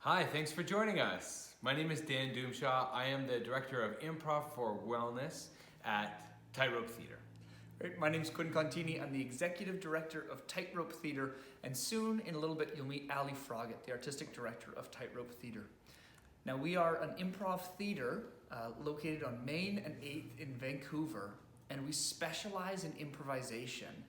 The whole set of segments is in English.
Hi, thanks for joining us. My name is Dan Dumsha. I am the Director of Improv for Wellness at Tightrope Theatre. Right, my name is Quinn Contini. I'm the Executive Director of Tightrope Theatre, and soon, in a little bit, you'll meet Ali Frogatt, the Artistic Director of Tightrope Theatre. Now, we are an improv theatre located on Main and 8th in Vancouver, and we specialize in improvisation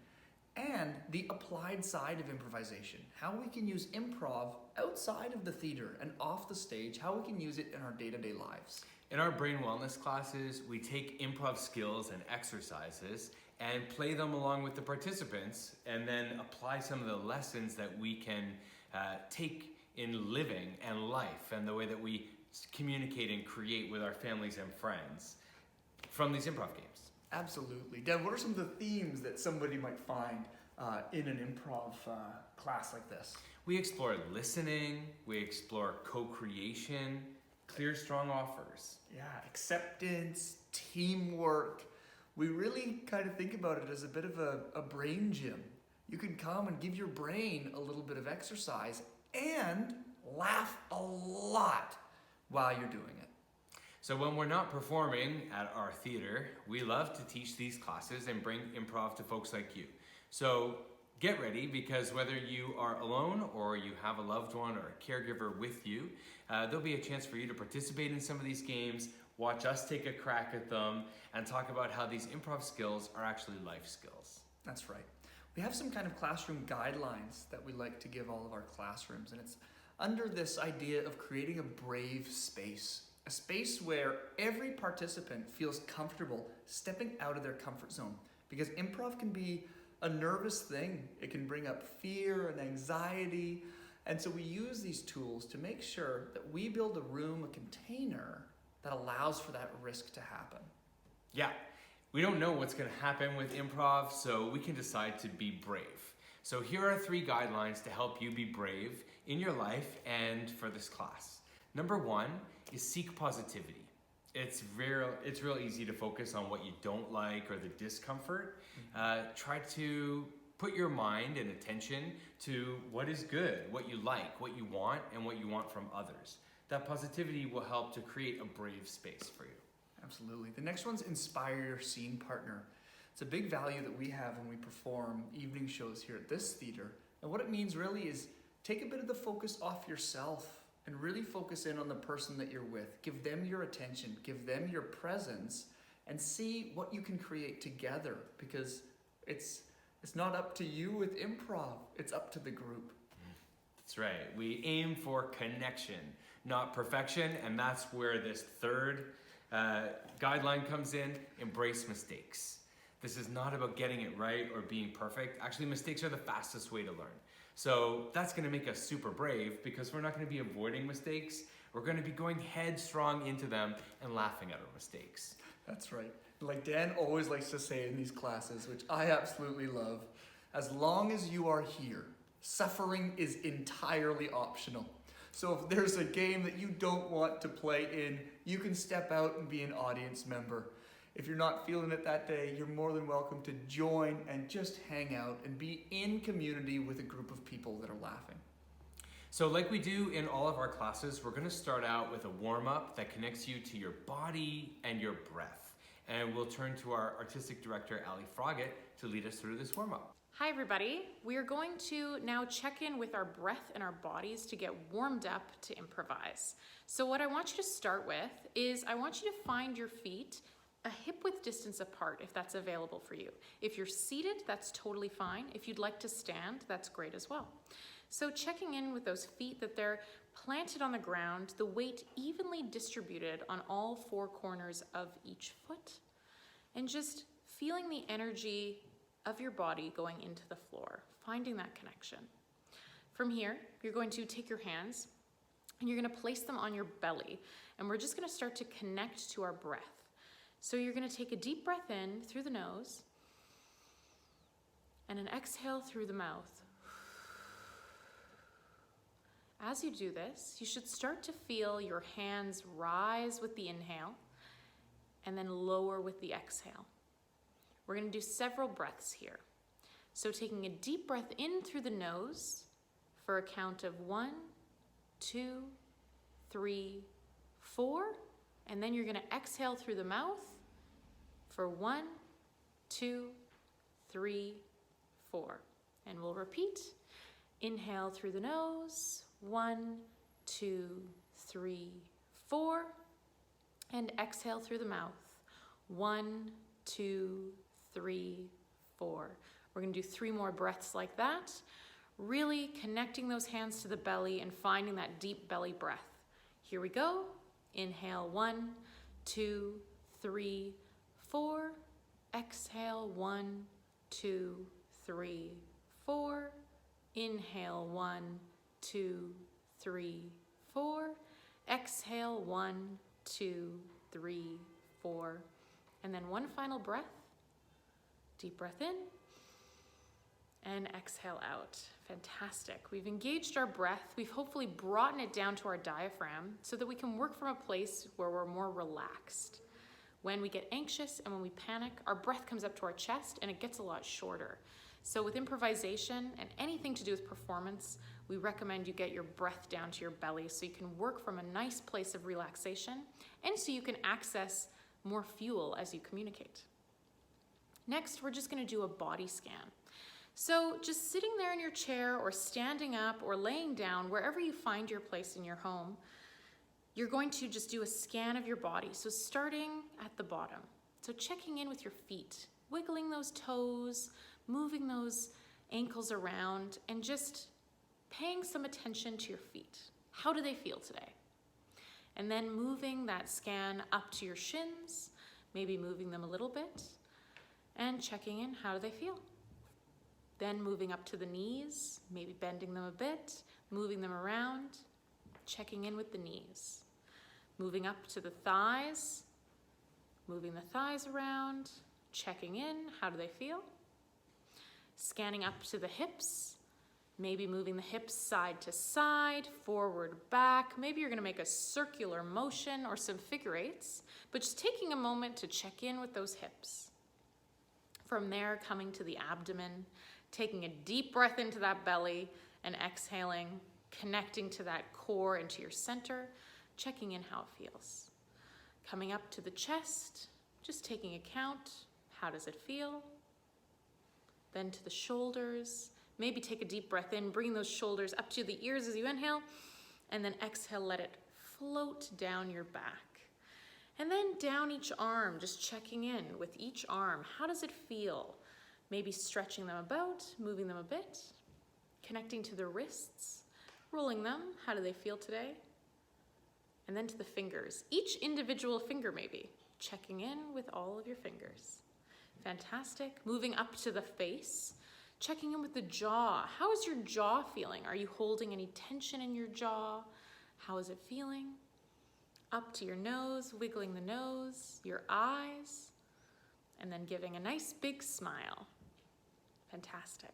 and the applied side of improvisation. How we can use improv outside of the theatre and off the stage, how we can use it in our day-to-day lives. In our brain wellness classes, we take improv skills and exercises and play them along with the participants, and then apply some of the lessons that we can take in living and life and the way that we communicate and create with our families and friends from these improv games. Absolutely. Dan, what are some of the themes that somebody might find in an improv class like this? We explore listening, we explore co-creation, clear, strong offers. Yeah, acceptance, teamwork. We really kind of think about it as a bit of a brain gym. You can come and give your brain a little bit of exercise and laugh a lot while you're doing it. So when we're not performing at our theater, we love to teach these classes and bring improv to folks like you. So get ready, because whether you are alone or you have a loved one or a caregiver with you, there'll be a chance for you to participate in some of these games, watch us take a crack at them, and talk about how these improv skills are actually life skills. That's right. We have some kind of classroom guidelines that we like to give all of our classrooms, and it's under this idea of creating a brave space. A space where every participant feels comfortable stepping out of their comfort zone. Because improv can be a nervous thing. It can bring up fear and anxiety. And so we use these tools to make sure that we build a room, a container that allows for that risk to happen. Yeah, we don't know what's going to happen with improv, so we can decide to be brave. So here are 3 guidelines to help you be brave in your life and for this class. Number 1 is seek positivity. It's real easy to focus on what you don't like or the discomfort. Try to put your mind and attention to what is good, what you like, what you want, and what you want from others. That positivity will help to create a brave space for you. Absolutely. The next one's inspire your scene partner. It's a big value that we have when we perform evening shows here at this theater. And what it means really is take a bit of the focus off yourself and really focus in on the person that you're with. Give them your attention, give them your presence, and see what you can create together, because it's not up to you with improv, it's up to the group. That's right. We aim for connection, not perfection, and that's where this 3rd guideline comes in: embrace mistakes. This is not about getting it right or being perfect. Actually, mistakes are the fastest way to learn. So that's going to make us super brave, because we're not going to be avoiding mistakes. We're going to be going headstrong into them and laughing at our mistakes. That's right. Like Dan always likes to say in these classes, which I absolutely love, as long as you are here, suffering is entirely optional. So if there's a game that you don't want to play in, you can step out and be an audience member. If you're not feeling it that day, you're more than welcome to join and just hang out and be in community with a group of people that are laughing. So like we do in all of our classes, we're going to start out with a warm-up that connects you to your body and your breath. And we'll turn to our artistic director, Ali Frogatt, to lead us through this warm-up. Hi everybody. We are going to now check in with our breath and our bodies to get warmed up to improvise. So what I want you to start with is I want you to find your feet a hip-width distance apart, if that's available for you. If you're seated, that's totally fine. If you'd like to stand, that's great as well. So checking in with those feet, that they're planted on the ground, the weight evenly distributed on all 4 corners of each foot, and just feeling the energy of your body going into the floor, finding that connection. From here, you're going to take your hands and you're going to place them on your belly, and we're just going to start to connect to our breath. So you're going to take a deep breath in through the nose and an exhale through the mouth. As you do this, you should start to feel your hands rise with the inhale and then lower with the exhale. We're going to do several breaths here. So taking a deep breath in through the nose for a count of 1, 2, 3, 4. And then you're going to exhale through the mouth for 1, 2, 3, 4. And we'll repeat. Inhale through the nose. 1, 2, 3, 4. And exhale through the mouth. 1, 2, 3, 4. We're going to do 3 more breaths like that. Really connecting those hands to the belly and finding that deep belly breath. Here we go. Inhale 1, 2, 3, 4. Exhale 1, 2, 3, 4. Inhale 1, 2, 3, 4. Exhale 1, 2, 3, 4. And then one final breath. Deep breath in and exhale out. Fantastic. We've engaged our breath. We've hopefully brought it down to our diaphragm so that we can work from a place where we're more relaxed. When we get anxious and when we panic, our breath comes up to our chest and it gets a lot shorter. So with improvisation and anything to do with performance, we recommend you get your breath down to your belly so you can work from a nice place of relaxation and so you can access more fuel as you communicate. Next, we're just going to do a body scan. So just sitting there in your chair or standing up or laying down, wherever you find your place in your home, you're going to just do a scan of your body. So starting at the bottom. So checking in with your feet, wiggling those toes, moving those ankles around, and just paying some attention to your feet. How do they feel today? And then moving that scan up to your shins, maybe moving them a little bit, and checking in, how do they feel? Then moving up to the knees, maybe bending them a bit, moving them around, checking in with the knees. Moving up to the thighs, moving the thighs around, checking in, how do they feel? Scanning up to the hips, maybe moving the hips side to side, forward, back. Maybe you're gonna make a circular motion or some figure eights, but just taking a moment to check in with those hips. From there, coming to the abdomen, taking a deep breath into that belly and exhaling, connecting to that core and to your center, checking in how it feels. Coming up to the chest, just taking a count, how does it feel? Then to the shoulders, maybe take a deep breath in, bring those shoulders up to the ears as you inhale, and then exhale, let it float down your back. And then down each arm, just checking in with each arm. How does it feel? Maybe stretching them about, moving them a bit, connecting to the wrists, rolling them. How do they feel today? And then to the fingers. Each individual finger maybe, checking in with all of your fingers. Fantastic. Moving up to the face, checking in with the jaw. How is your jaw feeling? Are you holding any tension in your jaw? How is it feeling? Up to your nose, wiggling the nose, your eyes, and then giving a nice big smile. Fantastic.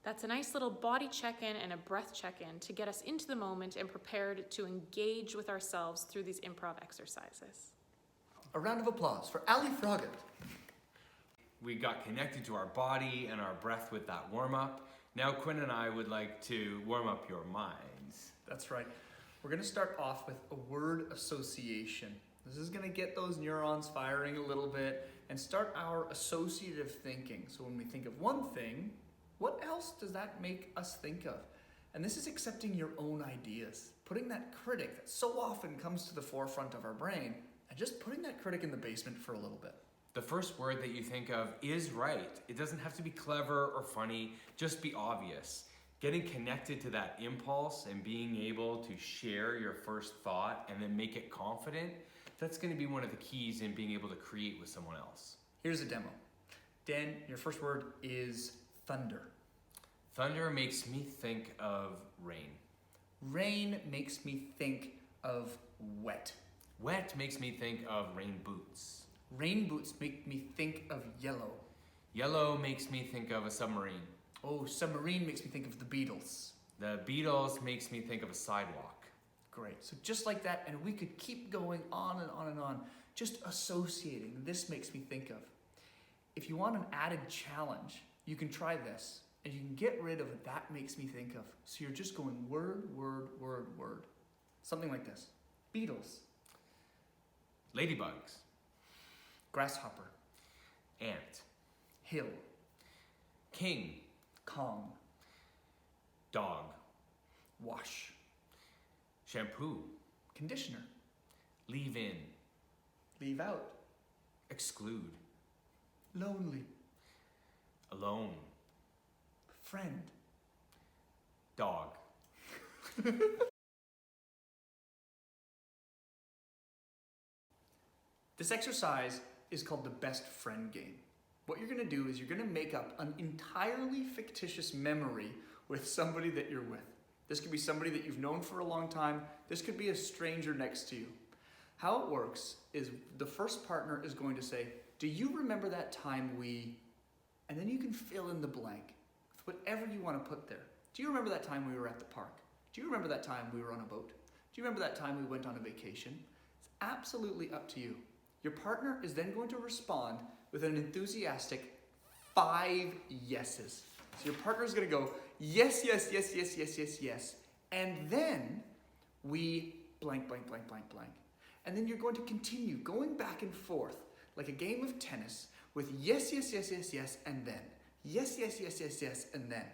That's a nice little body check-in and a breath check-in to get us into the moment and prepared to engage with ourselves through these improv exercises. A round of applause for Ali Frogatt. We got connected to our body and our breath with that warm-up. Now Quinn and I would like to warm up your minds. That's right. We're going to start off with a word association. This is going to get those neurons firing a little bit and start our associative thinking. So when we think of one thing, what else does that make us think of? And this is accepting your own ideas, putting that critic that so often comes to the forefront of our brain, and just putting that critic in the basement for a little bit. The first word that you think of is right. It doesn't have to be clever or funny, just be obvious. Getting connected to that impulse and being able to share your first thought and then make it confident, that's going to be one of the keys in being able to create with someone else. Here's a demo. Dan, your first word is thunder. Thunder makes me think of rain. Rain makes me think of wet. Wet makes me think of rain boots. Rain boots make me think of yellow. Yellow makes me think of a submarine. Oh, submarine makes me think of the Beatles. The Beatles makes me think of a sidewalk. Great. So just like that, and we could keep going on and on and on, just associating. This makes me think of. If you want an added challenge, you can try this, and you can get rid of that makes me think of. So you're just going word, word, word, word. Something like this. Beetles, Ladybugs. grasshopper, Ant. hill, King. calm, Dog. wash, Shampoo. conditioner, Leave in. leave out, Exclude. lonely, Alone. friend. Dog. This exercise is called the best friend game. What you're gonna do is you're gonna make up an entirely fictitious memory with somebody that you're with. This could be somebody that you've known for a long time. This could be a stranger next to you. How it works is the first partner is going to say, do you remember that time we, and then you can fill in the blank with whatever you want to put there. Do you remember that time we were at the park? Do you remember that time we were on a boat? Do you remember that time we went on a vacation? It's absolutely up to you. Your partner is then going to respond with an enthusiastic 5 yeses. So your partner is going to go, yes, yes, yes, yes, yes, yes, yes. And then we blank, blank, blank, blank, blank. And then you're going to continue going back and forth like a game of tennis with yes, yes, yes, yes, yes, and then. Yes, yes, yes, yes, yes, and then.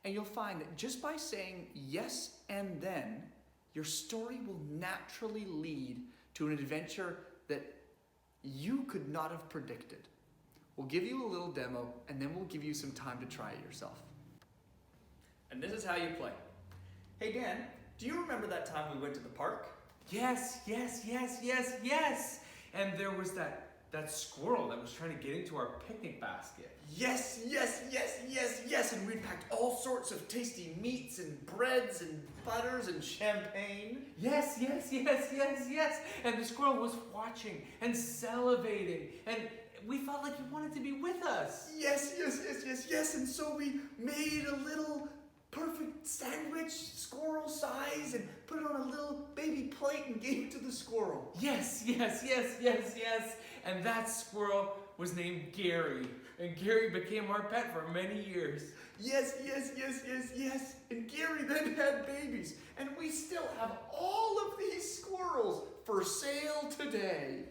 And you'll find that just by saying yes and then, your story will naturally lead to an adventure that you could not have predicted. We'll give you a little demo and then we'll give you some time to try it yourself. And this is how you play. Hey Dan, do you remember that time we went to the park? Yes, yes, yes, yes, yes. And there was that squirrel that was trying to get into our picnic basket. Yes, yes, yes, yes, yes. And we packed all sorts of tasty meats and breads and butters and champagne. Yes, yes, yes, yes, yes. And the squirrel was watching and salivating, and we felt like he wanted to be with us. Yes, yes, yes, yes, yes. And so we made a little perfect sandwich, squirrel size, and put it on a little baby plate and gave it to the squirrel. Yes, yes, yes, yes, yes. And that squirrel was named Gary. And Gary became our pet for many years. Yes, yes, yes, yes, yes. And Gary then had babies. And we still have all of these squirrels for sale today.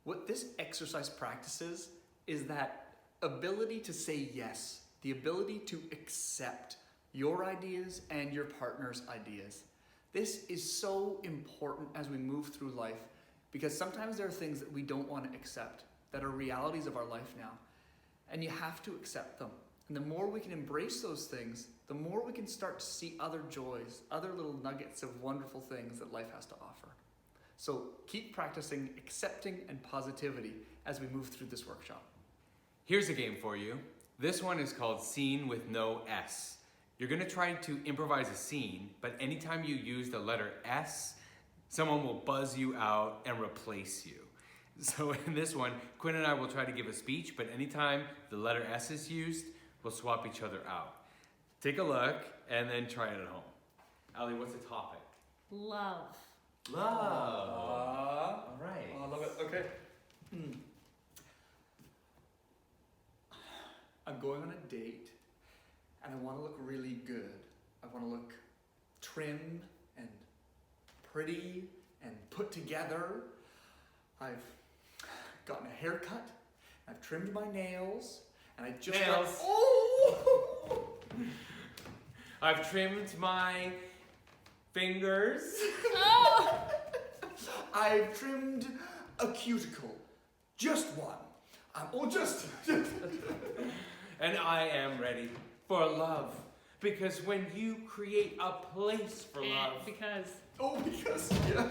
What this exercise practices is that ability to say yes, the ability to accept your ideas and your partner's ideas. This is so important as we move through life because sometimes there are things that we don't want to accept that are realities of our life now. And you have to accept them. And the more we can embrace those things, the more we can start to see other joys, other little nuggets of wonderful things that life has to offer. So keep practicing accepting and positivity as we move through this workshop. Here's a game for you. This one is called Scene with No S. You're gonna try to improvise a scene, but anytime you use the letter S, someone will buzz you out and replace you. So in this one, Quinn and I will try to give a speech, but anytime the letter S is used, we'll swap each other out. Take a look and then try it at home. Ali, what's the topic? Love. Love. All right. I love it. Okay. I'm going on a date and I want to look really good. I want to look trim and pretty and put together. I've gotten a haircut. I've trimmed my nails. And I just got... Nails. Oh! I've trimmed my fingers. Oh! I've trimmed a cuticle. Just one. Just... And I am ready for love. Because when you create a place for love. Because. Yeah.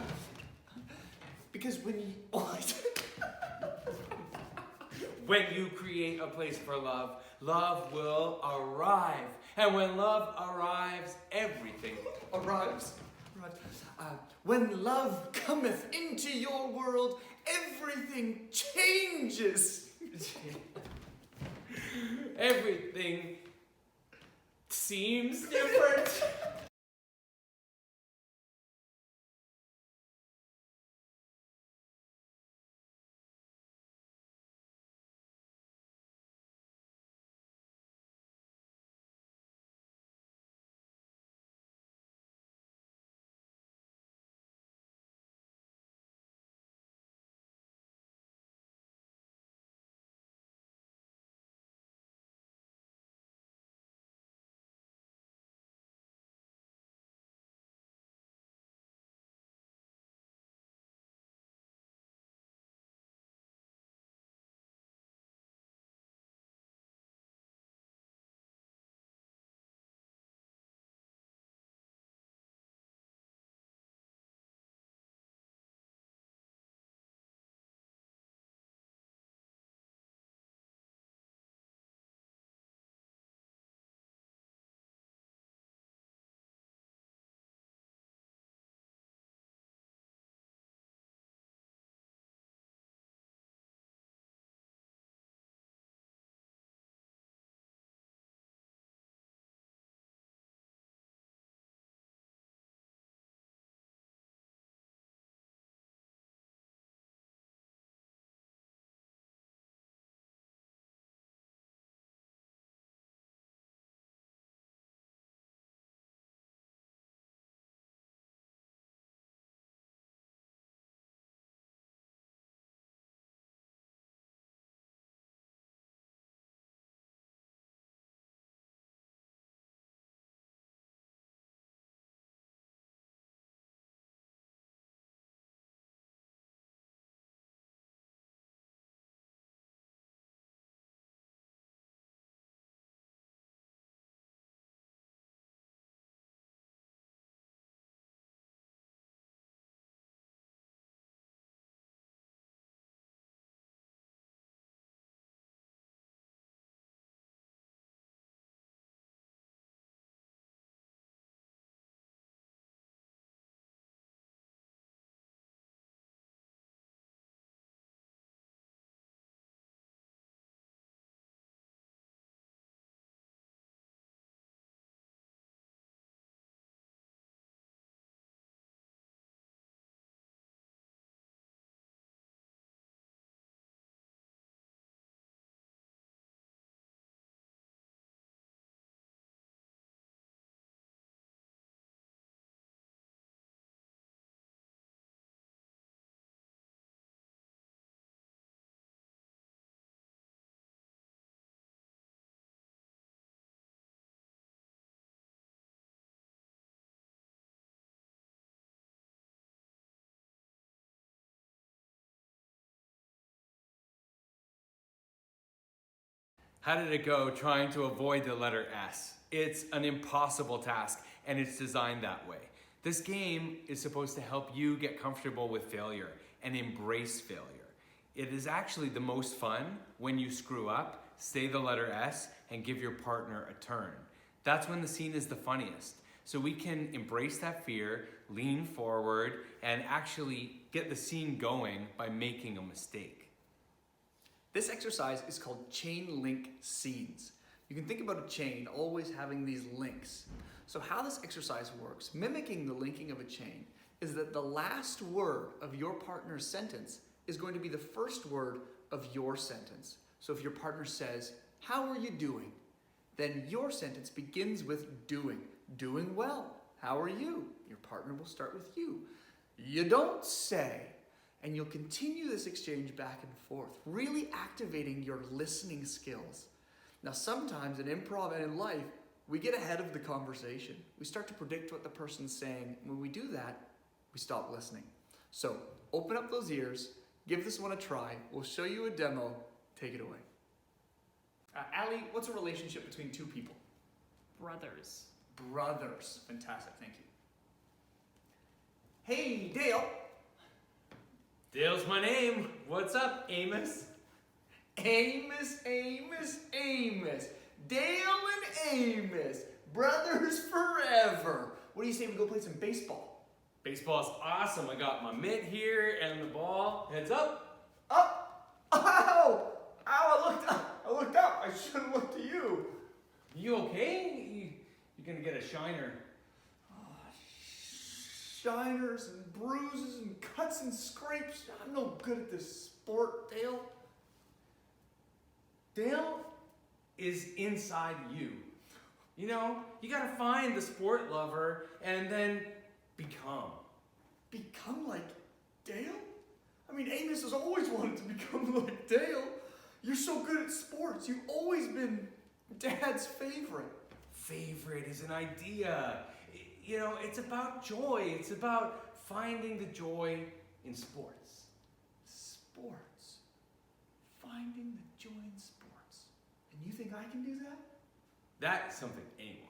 Because when you... When you create a place for love, love will arrive. And when love arrives, everything Arrives. When love cometh into your world, everything changes. Everything seems different. How did it go trying to avoid the letter S? It's an impossible task, and it's designed that way. This game is supposed to help you get comfortable with failure and embrace failure. It is actually the most fun when you screw up, say the letter S, and give your partner a turn. That's when the scene is the funniest. So we can embrace that fear, lean forward, and actually get the scene going by making a mistake. This exercise is called chain link scenes. You can think about a chain always having these links. So how this exercise works, mimicking the linking of a chain, is that the last word of your partner's sentence is going to be the first word of your sentence. So if your partner says, "How are you doing?" then your sentence begins with doing. Doing well. How are you? Your partner will start with you. You don't say. And you'll continue this exchange back and forth, really activating your listening skills. Now, sometimes in improv and in life, we get ahead of the conversation. We start to predict what the person's saying. When we do that, we stop listening. So open up those ears, give this one a try. We'll show you a demo. Take it away. Ali, what's a relationship between two people? Brothers. Brothers. Fantastic, thank you. Hey, Dale. Dale's my name. What's up, Amos? Amos. Dale and Amos. Brothers forever. What do you say we go play some baseball? Baseball's awesome. I got my mitt here and the ball. Heads up. Up. Ow! Ow, I looked up. I should have looked to you. You okay? You're gonna get a shiner. Shiners and bruises and cuts and scrapes. I'm no good at this sport, Dale. Dale is inside you. You know, you gotta find the sport lover and then become. Become like Dale? I mean, Amos has always wanted to become like Dale. You're so good at sports. You've always been Dad's favorite. Favorite is an idea. You know, it's about joy. It's about finding the joy in sports. Sports. Finding the joy in sports. And you think I can do that? That's something anyone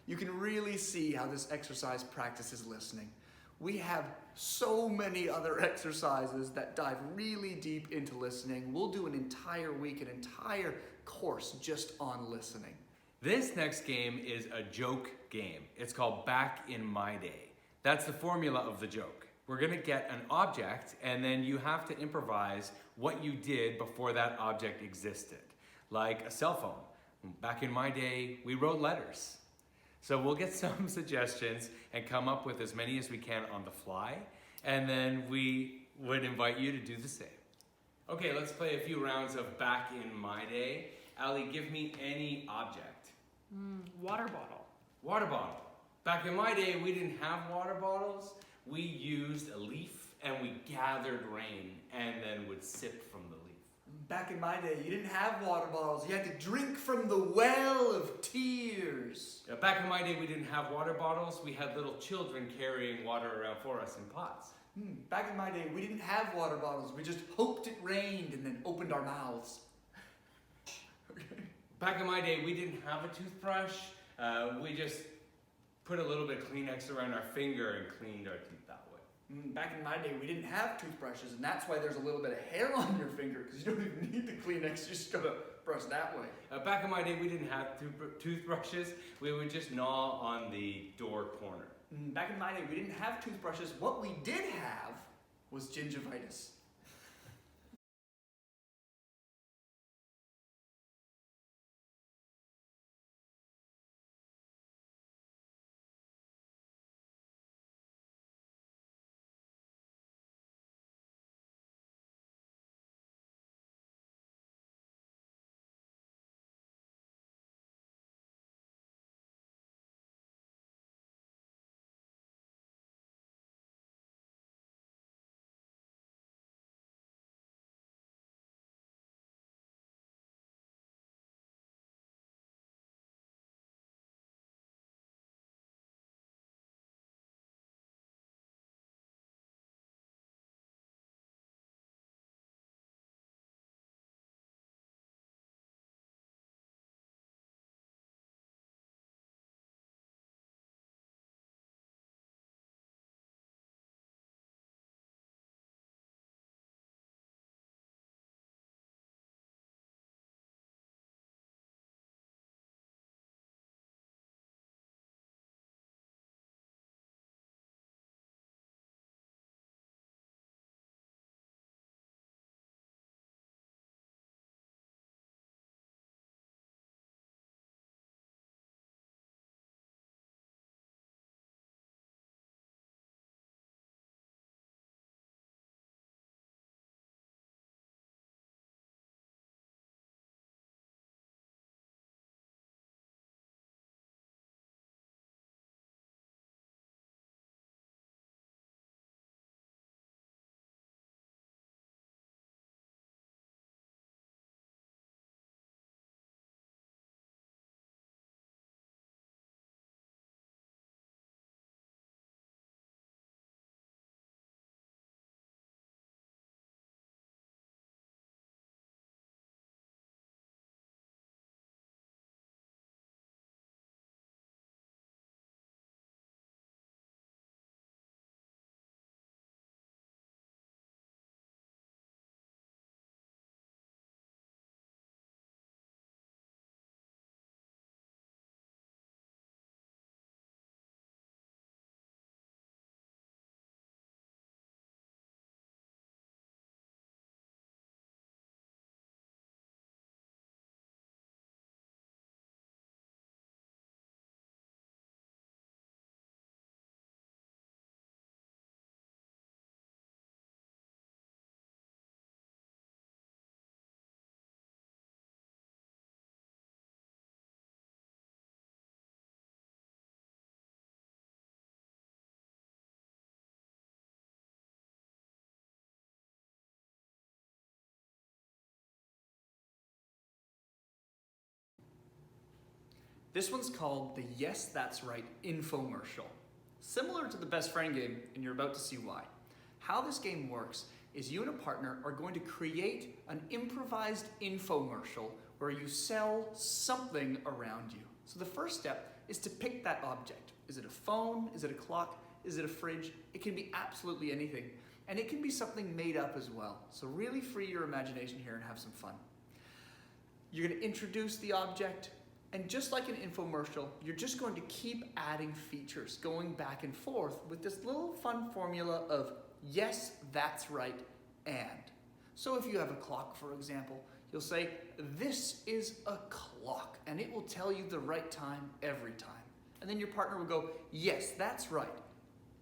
You can really see how this exercise practices listening. We have so many other exercises that dive really deep into listening. We'll do an entire week, an entire course just on listening. This next game is a joke game. It's called Back in My Day. That's the formula of the joke. We're gonna get an object and then you have to improvise what you did before that object existed. Like a cell phone. Back in my day, we wrote letters. So we'll get some suggestions and come up with as many as we can on the fly, and then we would invite you to do the same. Okay, let's play a few rounds of Back in My Day. Ali, give me any object. Water bottle. Water bottle. Back in my day, we didn't have water bottles. We used a leaf and we gathered rain and then would sip from the leaf. Back in my day, you didn't have water bottles. You had to drink from the well of tears. Back in my day, we didn't have water bottles. We had little children carrying water around for us in pots. Back in my day, we didn't have water bottles. We just hoped it rained and then opened our mouths. Back in my day, we didn't have a toothbrush. We just put a little bit of Kleenex around our finger and cleaned our teeth that way. Back in my day, we didn't have toothbrushes, and that's why there's a little bit of hair on your finger, because you don't even need the Kleenex, you just gotta brush that way. Back in my day, we didn't have toothbrushes. We would just gnaw on the door corner. Back in my day, we didn't have toothbrushes. What we did have was gingivitis. This one's called the Yes, That's Right Infomercial. Similar to the best friend game, and you're about to see why. How this game works is you and a partner are going to create an improvised infomercial where you sell something around you. So the first step, is to pick that object. Is it a phone? Is it a clock? Is it a fridge? It can be absolutely anything. And it can be something made up as well. So really free your imagination here and have some fun. You're going to introduce the object, and just like an infomercial, you're just going to keep adding features, going back and forth with this little fun formula of yes, that's right, and. So if you have a clock, for example, you'll say, this is a clock, and it will tell you the right time every time. And then your partner will go, yes, that's right,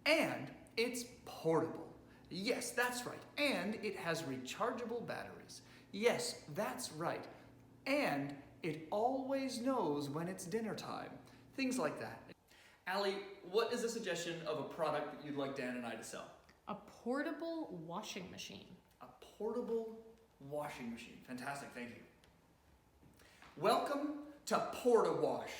and it's portable. Yes, that's right, and it has rechargeable batteries. Yes, that's right, and it always knows when it's dinner time. Things like that. Ali, what is a suggestion of a product that you'd like Dan and I to sell? A portable washing machine. A portable washing machine. Fantastic, thank you. Welcome to Porta-Wash,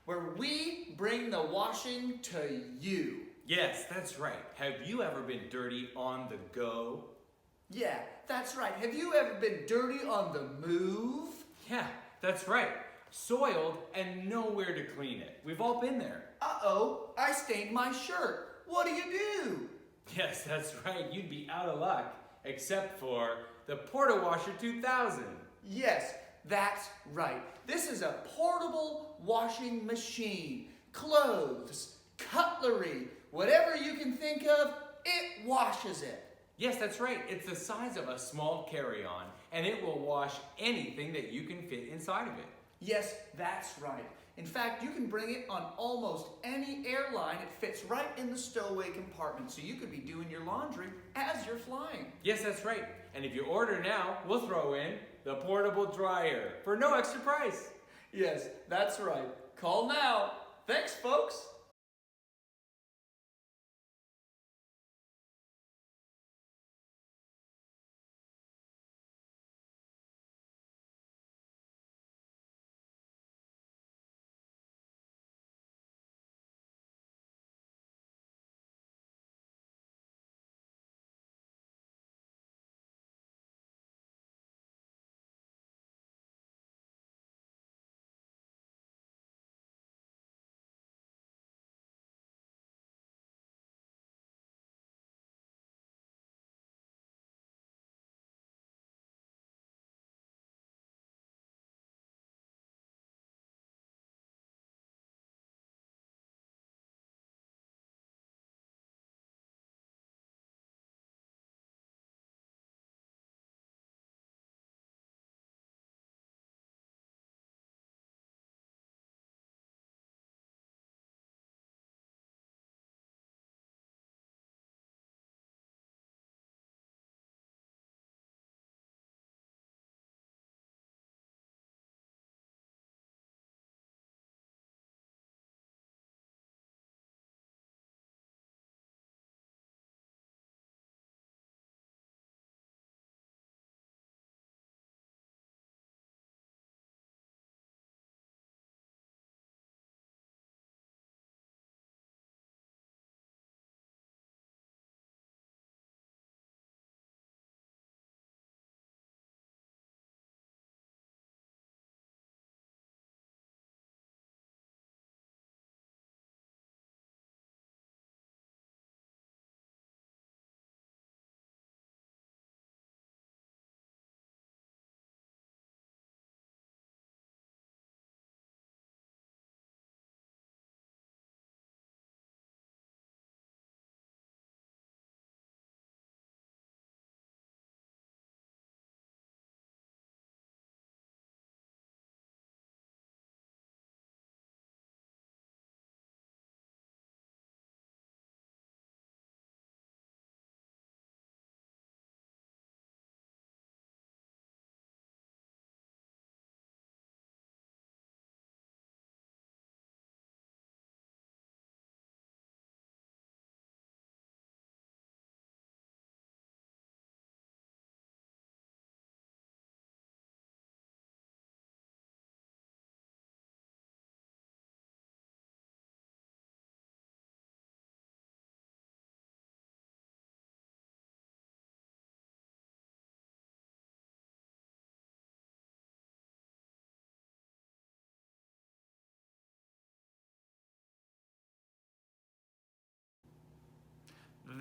where we bring the washing to you. Yes, that's right. Have you ever been dirty on the go? Yeah, that's right. Have you ever been dirty on the move? Yeah, that's right. Soiled and nowhere to clean it. We've all been there. Uh-oh, I stained my shirt. What do you do? Yes, that's right. You'd be out of luck, except for the Porta-Washer 2000. Yes, that's right. This is a portable washing machine. Clothes, cutlery, whatever you can think of, it washes it. Yes, that's right. It's the size of a small carry-on, and it will wash anything that you can fit inside of it. Yes, that's right. In fact, you can bring it on almost any airline. It fits right in the stowaway compartment, so you could be doing your laundry as you're flying. Yes, that's right. And if you order now, we'll throw in the portable dryer for no extra price. Yes, that's right. Call now. Thanks, folks.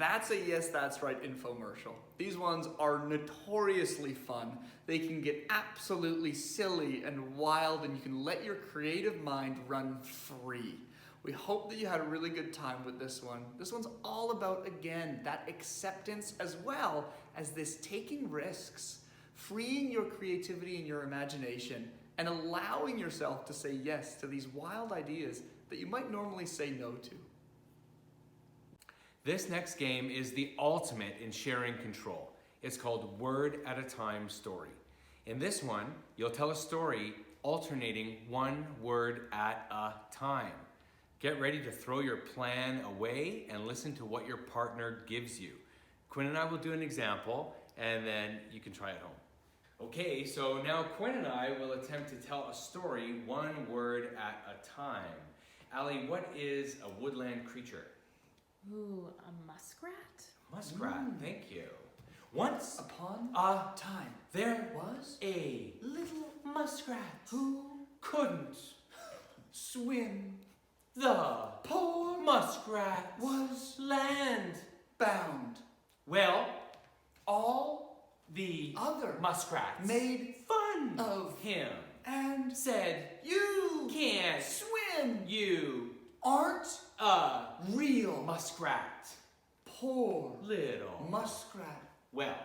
That's a Yes, That's Right infomercial. These ones are notoriously fun. They can get absolutely silly and wild, and you can let your creative mind run free. We hope that you had a really good time with this one. This one's all about, again, that acceptance as well as this taking risks, freeing your creativity and your imagination, and allowing yourself to say yes to these wild ideas that you might normally say no to. This next game is the ultimate in sharing control. It's called Word at a Time Story. In this one, you'll tell a story alternating one word at a time. Get ready to throw your plan away and listen to what your partner gives you. Quinn and I will do an example, and then you can try at home. Okay, so now Quinn and I will attempt to tell a story one word at a time. Ali, what is a woodland creature? Ooh, a muskrat? Muskrat, thank you. Once Upon a time, there was a little muskrat who couldn't swim. the Poor muskrat was land. bound. Well, All the other muskrats made fun of him. and Said, you can't swim. you Aren't a real. muskrat? Poor Little. muskrat. Well,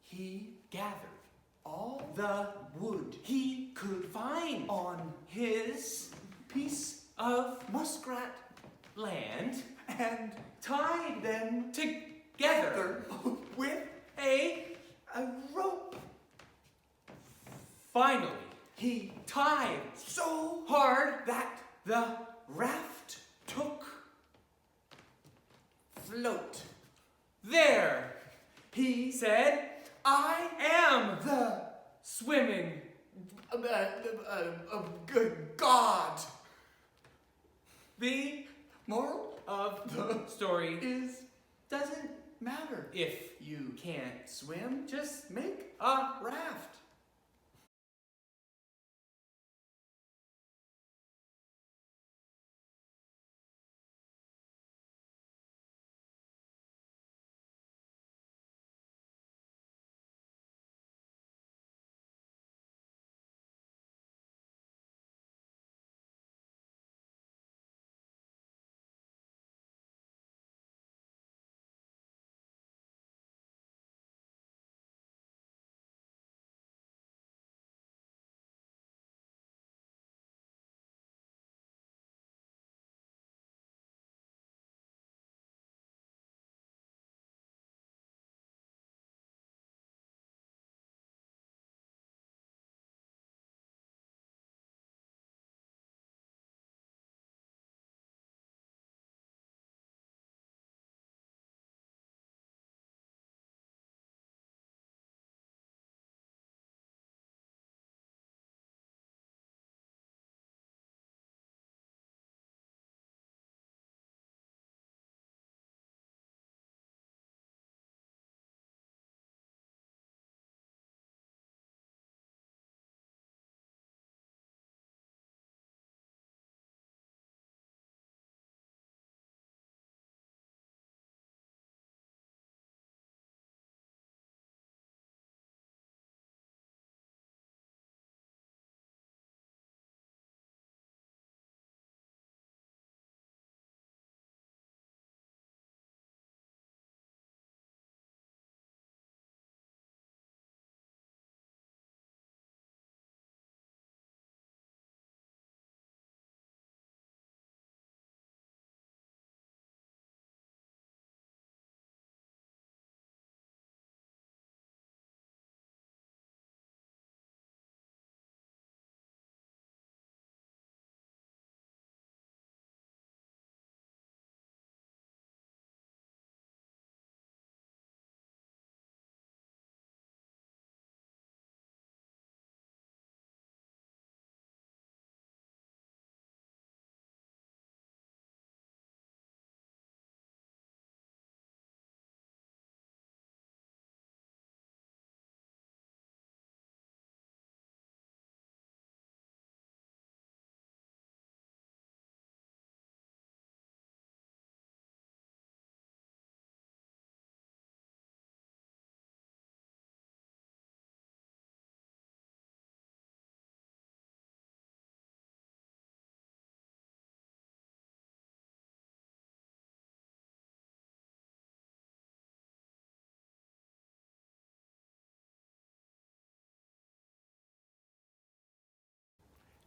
He gathered all the wood he could find on his piece of muskrat land, and tied them together with a a rope. finally He tied so hard that the raft took float. there. He Said, I am the swimming. good God. The Moral of the story is doesn't matter. if You can't swim, just make a raft.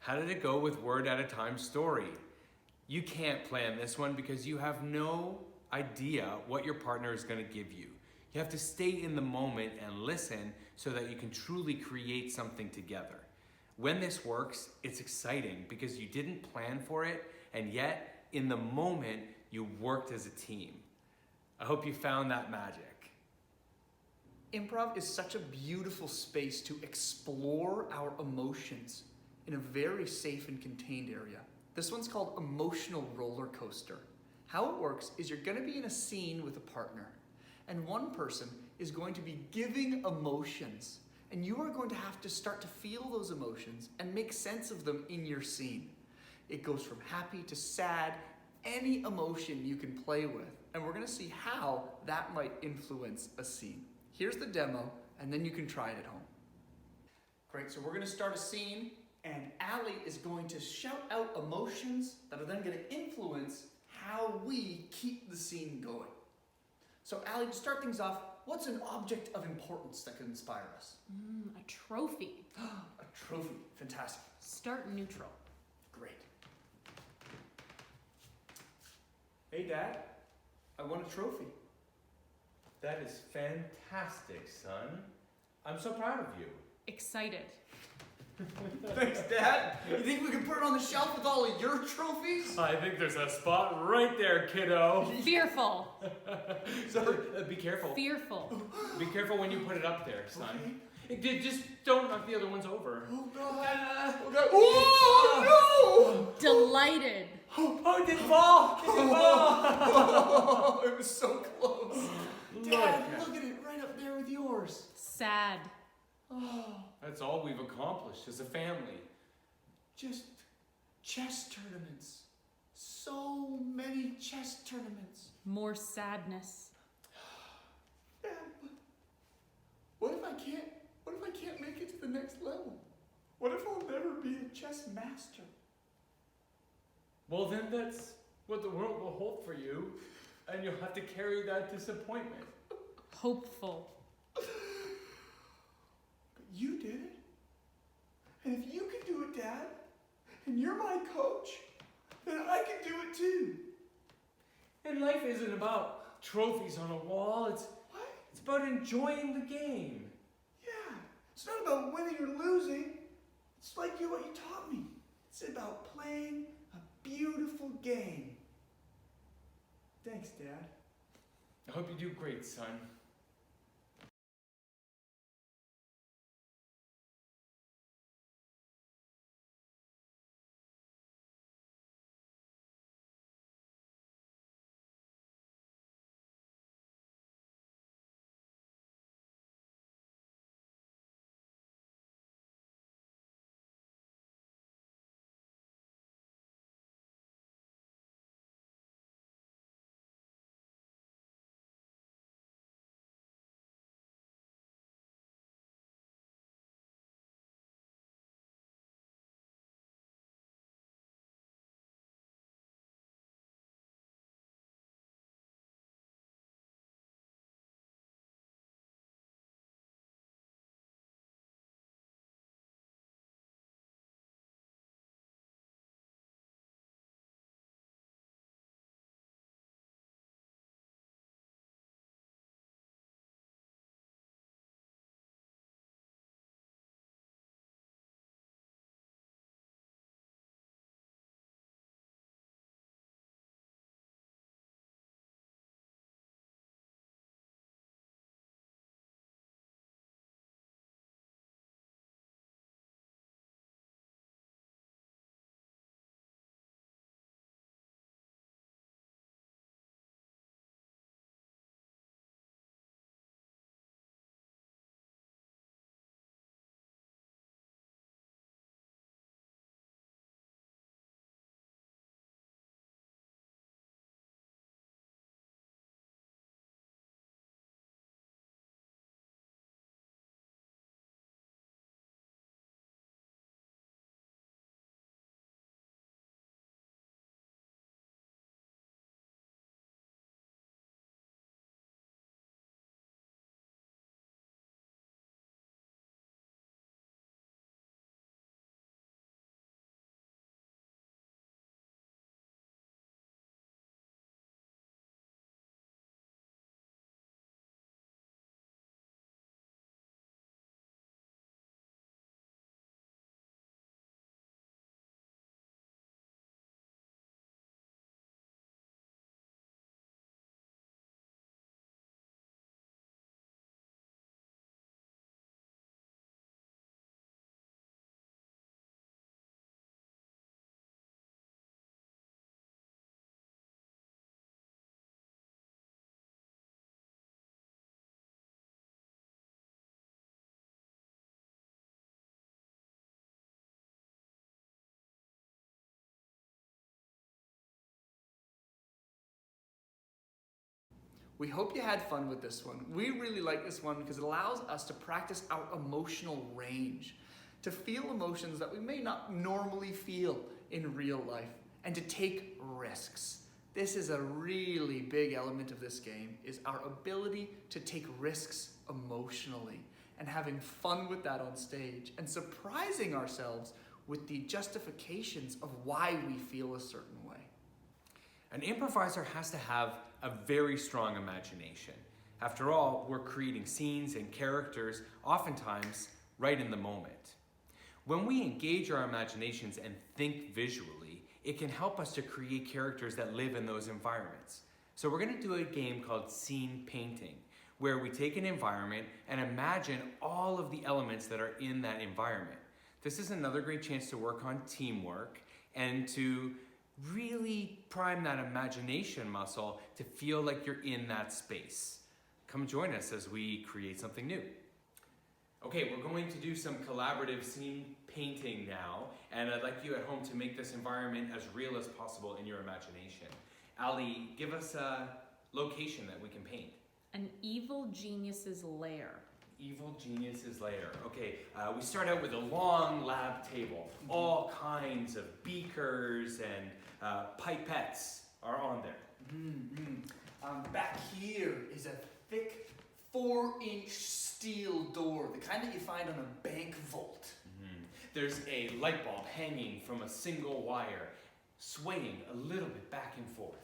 How did it go with word at a time story? You can't plan this one because you have no idea what your partner is going to give you. You have to stay in the moment and listen so that you can truly create something together. When this works, it's exciting because you didn't plan for it, and yet in the moment you worked as a team. I hope you found that magic. Improv is such a beautiful space to explore our emotions in a very safe and contained area. This one's called Emotional Rollercoaster. How it works is you're going to be in a scene with a partner, and one person is going to be giving emotions, and you are going to have to start to feel those emotions and make sense of them in your scene. It goes from happy to sad, any emotion you can play with, and we're going to see how that might influence a scene. Here's the demo, and then you can try it at home. Great, so we're going to start a scene, and Ali is going to shout out emotions that are then going to influence how we keep the scene going. So Ali, to start things off, what's an object of importance that could inspire us? A trophy. A trophy, fantastic. Start neutral. Great. Hey Dad, I won a trophy. That is fantastic, son. I'm so proud of you. Excited. Thanks, Dad. You think we can put it on the shelf with all of your trophies? I think there's a spot right there, kiddo. Fearful. So, be careful. Fearful. Be careful when you put it up there, son. Okay. Just don't knock the other ones over. Oh God. Oh God. Oh no! Delighted. Oh, it didn't fall! It didn't fall! Oh, it was so close. Dad, Look. look at it right up there with yours. Sad. Oh, That's all we've accomplished as a family. just chess tournaments. So many chess tournaments. More sadness. Dad, what if I can't make it to the next level? What if I'll never be a chess master? Well, then that's what the world will hold for you, and you'll have to carry that disappointment. Hopeful. But you did it. And if you can do it, Dad, and you're my coach, then I can do it too. And life isn't about trophies on a wall. It's about enjoying the game. Yeah, it's not about winning or losing. It's like what you taught me. It's about playing a beautiful game. Thanks, Dad. I hope you do great, son. We hope you had fun with this one. We really like this one because it allows us to practice our emotional range, to feel emotions that we may not normally feel in real life, and to take risks. This is a really big element of this game, is our ability to take risks emotionally and having fun with that on stage and surprising ourselves with the justifications of why we feel a certain way. An improviser has to have a very strong imagination. After all, we're creating scenes and characters, oftentimes right in the moment. When we engage our imaginations and think visually, it can help us to create characters that live in those environments. So we're going to do a game called scene painting, where we take an environment and imagine all of the elements that are in that environment. This is another great chance to work on teamwork and to really prime that imagination muscle to feel like you're in that space. Come join us as we create something new. Okay, we're going to do some collaborative scene painting now, and I'd like you at home to make this environment as real as possible in your imagination. Ali, give us a location that we can paint. An evil genius's lair. Evil genius's lair. Okay, we start out with a long lab table. All kinds of beakers and pipettes are on there. Back here is a thick 4-inch steel door, the kind that you find on a bank vault. There's a light bulb hanging from a single wire, swaying a little bit back and forth.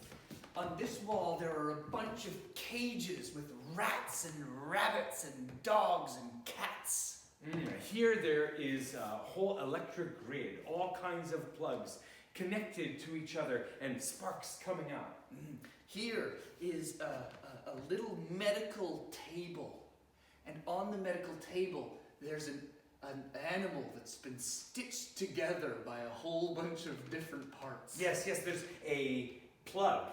On this wall, there are a bunch of cages with rats and rabbits and dogs and cats. Here there is a whole electric grid, all kinds of plugs connected to each other and sparks coming out. Here is a little medical table. And on the medical table, there's an animal that's been stitched together by a whole bunch of different parts. Yes, there's a plug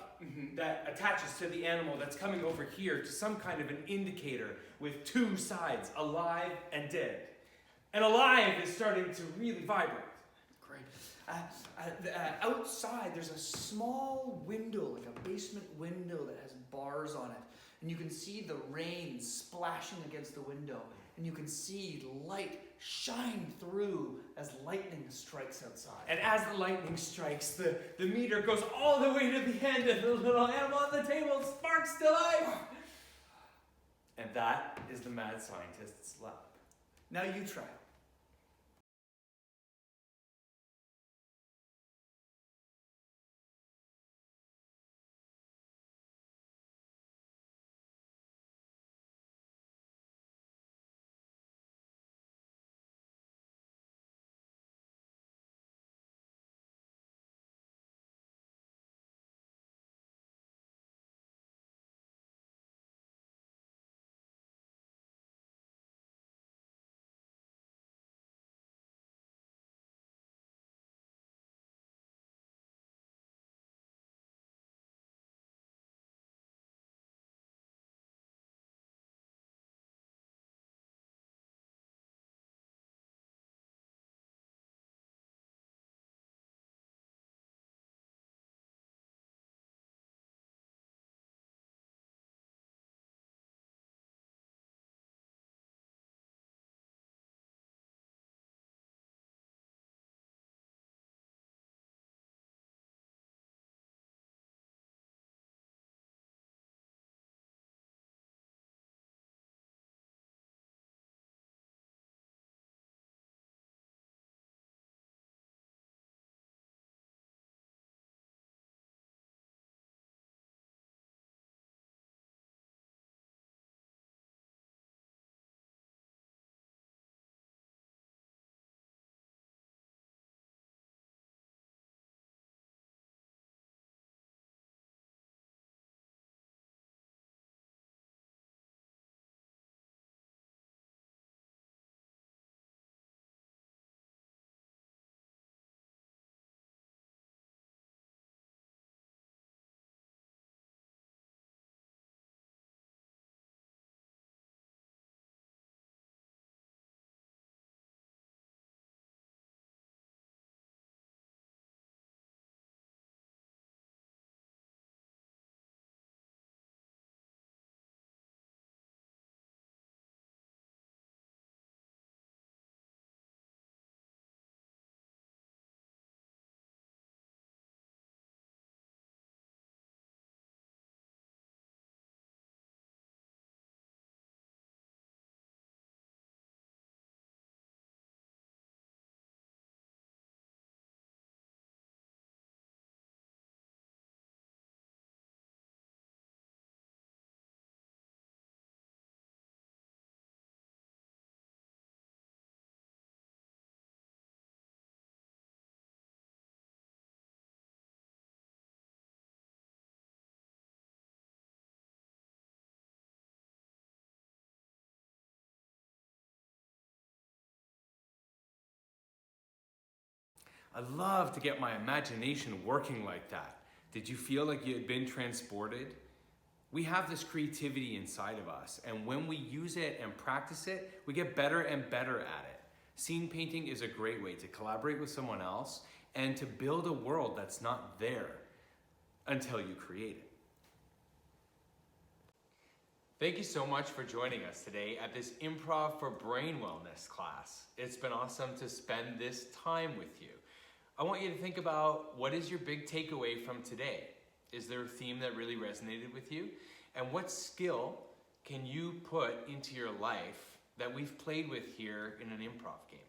that attaches to the animal that's coming over here to some kind of an indicator with two sides, alive and dead. And alive is starting to really vibrate. Great. Outside, there's a small window, like a basement window that has bars on it. And you can see the rain splashing against the window. And you can see light shine through as lightning strikes outside. And as the lightning strikes, the meter goes all the way to the end, and the little animal on the table sparks to life. And that is the mad scientist's lab. Now you try. I'd love to get my imagination working like that. Did you feel like you had been transported? We have this creativity inside of us, and when we use it and practice it, we get better and better at it. Scene painting is a great way to collaborate with someone else and to build a world that's not there until you create it. Thank you so much for joining us today at this Improv for Brain Wellness class. It's been awesome to spend this time with you. I want you to think about, what is your big takeaway from today? Is there a theme that really resonated with you? And what skill can you put into your life that we've played with here in an improv game?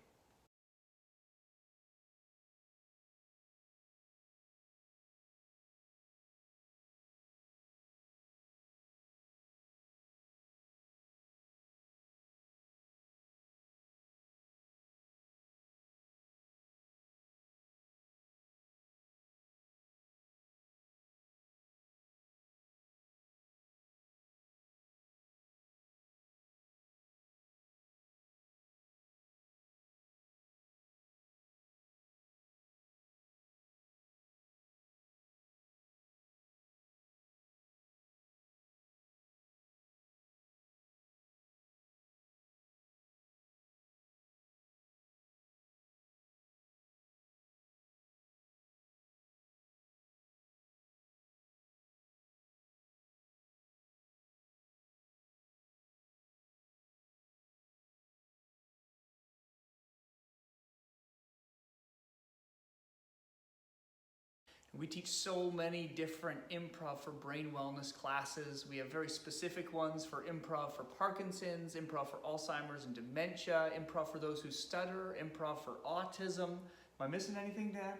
We teach so many different improv for brain wellness classes. We have very specific ones for improv for Parkinson's, improv for Alzheimer's and dementia, improv for those who stutter, improv for autism. Am I missing anything, Dan?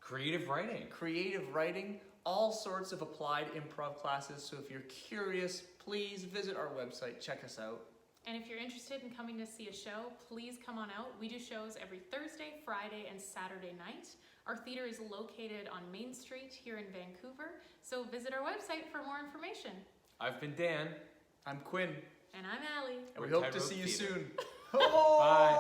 Creative writing. Creative writing, all sorts of applied improv classes. So if you're curious, please visit our website, check us out. And if you're interested in coming to see a show, please come on out. We do shows every Thursday, Friday, and Saturday night. Our theater is located on Main Street here in Vancouver, so visit our website for more information. I've been Dan. I'm Quinn. And I'm Ali. And we We're hope to Tightrope see you Theater. soon. Bye.